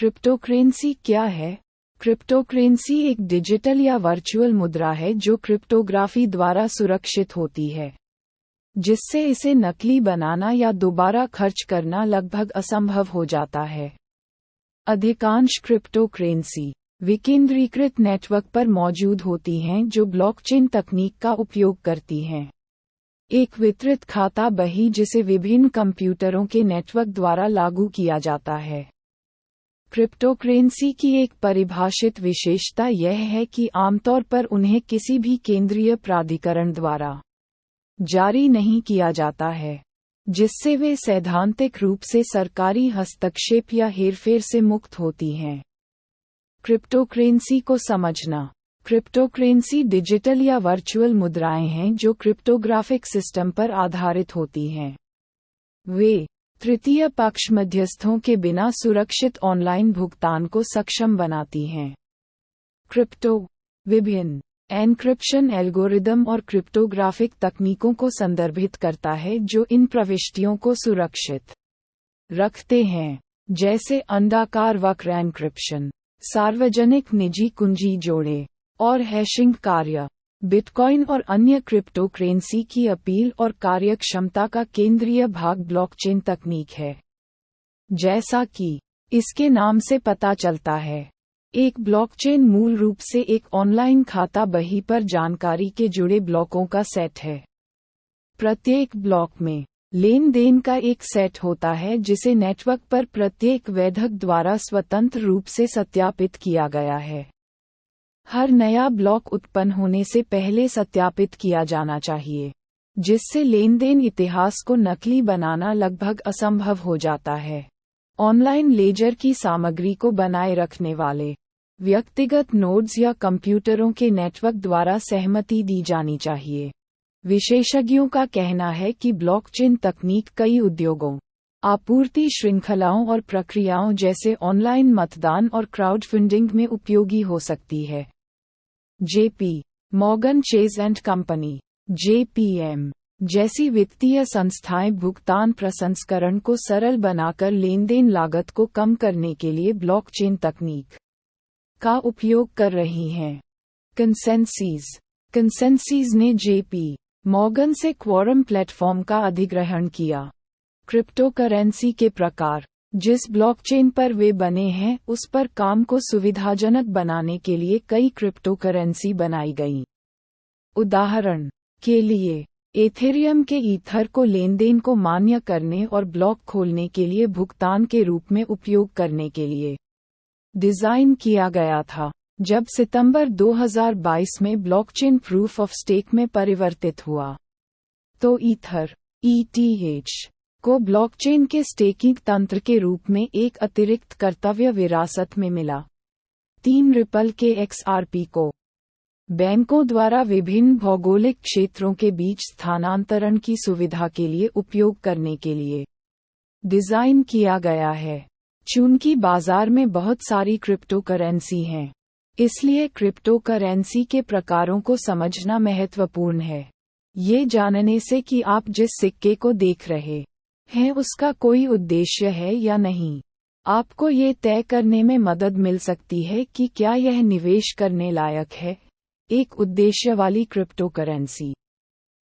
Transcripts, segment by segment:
Cryptocurrency क्या है? Cryptocurrency एक डिजिटल या वर्चुअल मुद्रा है जो क्रिप्टोग्राफी द्वारा सुरक्षित होती है, जिससे इसे नकली बनाना या दोबारा खर्च करना लगभग असंभव हो जाता है। अधिकांश क्रिप्टोकरेंसी विकेंद्रीकृत नेटवर्क पर मौजूद होती हैं जो ब्लॉकचेन तकनीक का उपयोग करती हैं। एक वितरित खाता बही जिसे विभिन्न कंप्यूटरों के नेटवर्क द्वारा लागू किया जाता है। क्रिप्टोकरेंसी की एक परिभाषित विशेषता यह है कि आमतौर पर उन्हें किसी भी केंद्रीय प्राधिकरण द्वारा जारी नहीं किया जाता है, जिससे वे सैद्धांतिक रूप से सरकारी हस्तक्षेप या हेरफेर से मुक्त होती हैं। क्रिप्टोकरेंसी को समझना। क्रिप्टोकरेंसी डिजिटल या वर्चुअल मुद्राएं हैं जो क्रिप्टोग्राफिक सिस्टम पर आधारित होती हैं। वे तृतीय पक्ष मध्यस्थों के बिना सुरक्षित ऑनलाइन भुगतान को सक्षम बनाती हैं। क्रिप्टो विभिन्न एन्क्रिप्शन एल्गोरिदम और क्रिप्टोग्राफिक तकनीकों को संदर्भित करता है जो इन प्रविष्टियों को सुरक्षित रखते हैं, जैसे अंडाकार वक्र एन्क्रिप्शन, सार्वजनिक निजी कुंजी जोड़े, और हैशिंग कार्य। बिटकॉइन और अन्य क्रिप्टोकरेंसी की अपील और कार्यक्षमता का केंद्रीय भाग ब्लॉकचेन तकनीक है। जैसा कि इसके नाम से पता चलता है, एक ब्लॉकचेन मूल रूप से एक ऑनलाइन खाता बही पर जानकारी के जुड़े ब्लॉकों का सेट है। प्रत्येक ब्लॉक में लेन देन का एक सेट होता है जिसे नेटवर्क पर प्रत्येक वैधक द्वारा स्वतंत्र रूप से सत्यापित किया गया है। हर नया ब्लॉक उत्पन्न होने से पहले सत्यापित किया जाना चाहिए, जिससे लेनदेन इतिहास को नकली बनाना लगभग असंभव हो जाता है। ऑनलाइन लेजर की सामग्री को बनाए रखने वाले व्यक्तिगत नोड्स या कंप्यूटरों के नेटवर्क द्वारा सहमति दी जानी चाहिए। विशेषज्ञों का कहना है कि ब्लॉकचेन तकनीक कई उद्योगों, आपूर्ति श्रृंखलाओं और प्रक्रियाओं जैसे ऑनलाइन मतदान और क्राउडफंडिंग में उपयोगी हो सकती है। JP Morgan chase and company (JPM) जैसी वित्तीय संस्थाएं भुगतान प्रसंस्करण को सरल बनाकर लेनदेन लागत को कम करने के लिए ब्लॉकचेन तकनीक का उपयोग कर रही हैं। कंसेंसीज ने JP मॉर्गन से क्वोरम प्लेटफॉर्म का अधिग्रहण किया। क्रिप्टोकरेंसी के प्रकार जिस ब्लॉकचेन पर वे बने हैं उस पर काम को सुविधाजनक बनाने के लिए कई क्रिप्टोकरेंसी बनाई गईं। उदाहरण के लिए, एथेरियम के ईथर को लेनदेन को मान्य करने और ब्लॉक खोलने के लिए भुगतान के रूप में उपयोग करने के लिए डिज़ाइन किया गया था। जब सितंबर 2022 में ब्लॉकचेन प्रूफ ऑफ स्टेक में परिवर्तित हुआ, तो ईथर (ETH) को ब्लॉकचेन के स्टेकिंग तंत्र के रूप में एक अतिरिक्त कर्तव्य विरासत में मिला। 3 रिपल के XRP को बैंकों द्वारा विभिन्न भौगोलिक क्षेत्रों के बीच स्थानांतरण की सुविधा के लिए उपयोग करने के लिए डिज़ाइन किया गया है। चूंकि बाजार में बहुत सारी क्रिप्टोकरेंसी हैं, इसलिए क्रिप्टोकरेंसी के प्रकारों को समझना महत्वपूर्ण है। ये जानने से कि आप जिस सिक्के को देख रहे हैं उसका कोई उद्देश्य है या नहीं, आपको ये तय करने में मदद मिल सकती है कि क्या यह निवेश करने लायक है। एक उद्देश्य वाली क्रिप्टोकरेंसी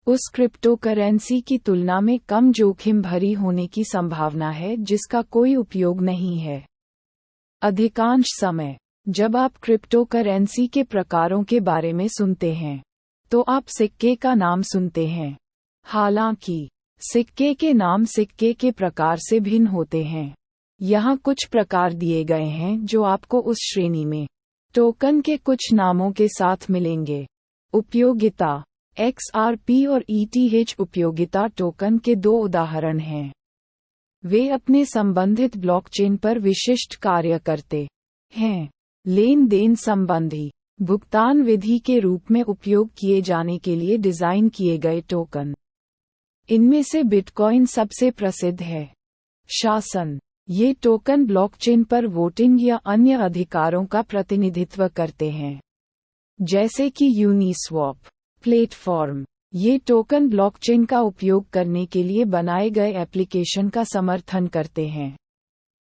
उस क्रिप्टोकरेंसी की तुलना में कम जोखिम भरी होने की संभावना है जिसका कोई उपयोग नहीं है। अधिकांश समय जब आप क्रिप्टोकरेंसी के प्रकारों के बारे में सुनते हैं, तो आप सिक्के का नाम सुनते हैं। हालांकि सिक्के के नाम सिक्के के प्रकार से भिन्न होते हैं। यहाँ कुछ प्रकार दिए गए हैं जो आपको उस श्रेणी में टोकन के कुछ नामों के साथ मिलेंगे। उपयोगिता XRP और ETH उपयोगिता टोकन के 2 उदाहरण हैं। वे अपने संबंधित ब्लॉकचेन पर विशिष्ट कार्य करते हैं। लेन देन संबंधी भुगतान विधि के रूप में उपयोग किए जाने के लिए डिज़ाइन किए गए टोकन। इनमें से बिटकॉइन सबसे प्रसिद्ध है। शासन ये टोकन ब्लॉकचेन पर वोटिंग या अन्य अधिकारों का प्रतिनिधित्व करते हैं, जैसे कि यूनिस्वैप प्लेटफॉर्म। ये टोकन ब्लॉकचेन का उपयोग करने के लिए बनाए गए एप्लीकेशन का समर्थन करते हैं,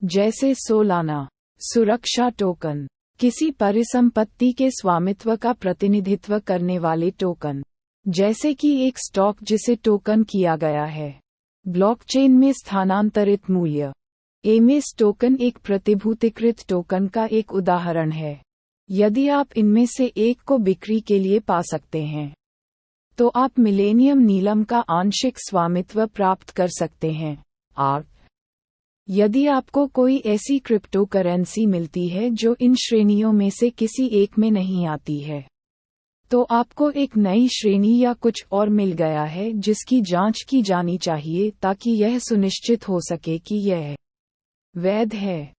जैसे सोलाना। सुरक्षा टोकन, किसी परिसंपत्ति के स्वामित्व का प्रतिनिधित्व करने वाले टोकन, जैसे कि एक स्टॉक जिसे टोकन किया गया है। ब्लॉकचेन में स्थानांतरित मूल्य। एमएस टोकन एक प्रतिभूतिकृत टोकन का एक उदाहरण है। यदि आप इनमें से एक को बिक्री के लिए पा सकते हैं, तो आप मिलेनियम नीलम का आंशिक स्वामित्व प्राप्त कर सकते हैं। आर्क। यदि आपको कोई ऐसी क्रिप्टो करेंसी मिलती है जो इन श्रेणियों में से किसी एक में नहीं आती है, तो आपको एक नई श्रेणी या कुछ और मिल गया है जिसकी जांच की जानी चाहिए ताकि यह सुनिश्चित हो सके कि यह वैध है।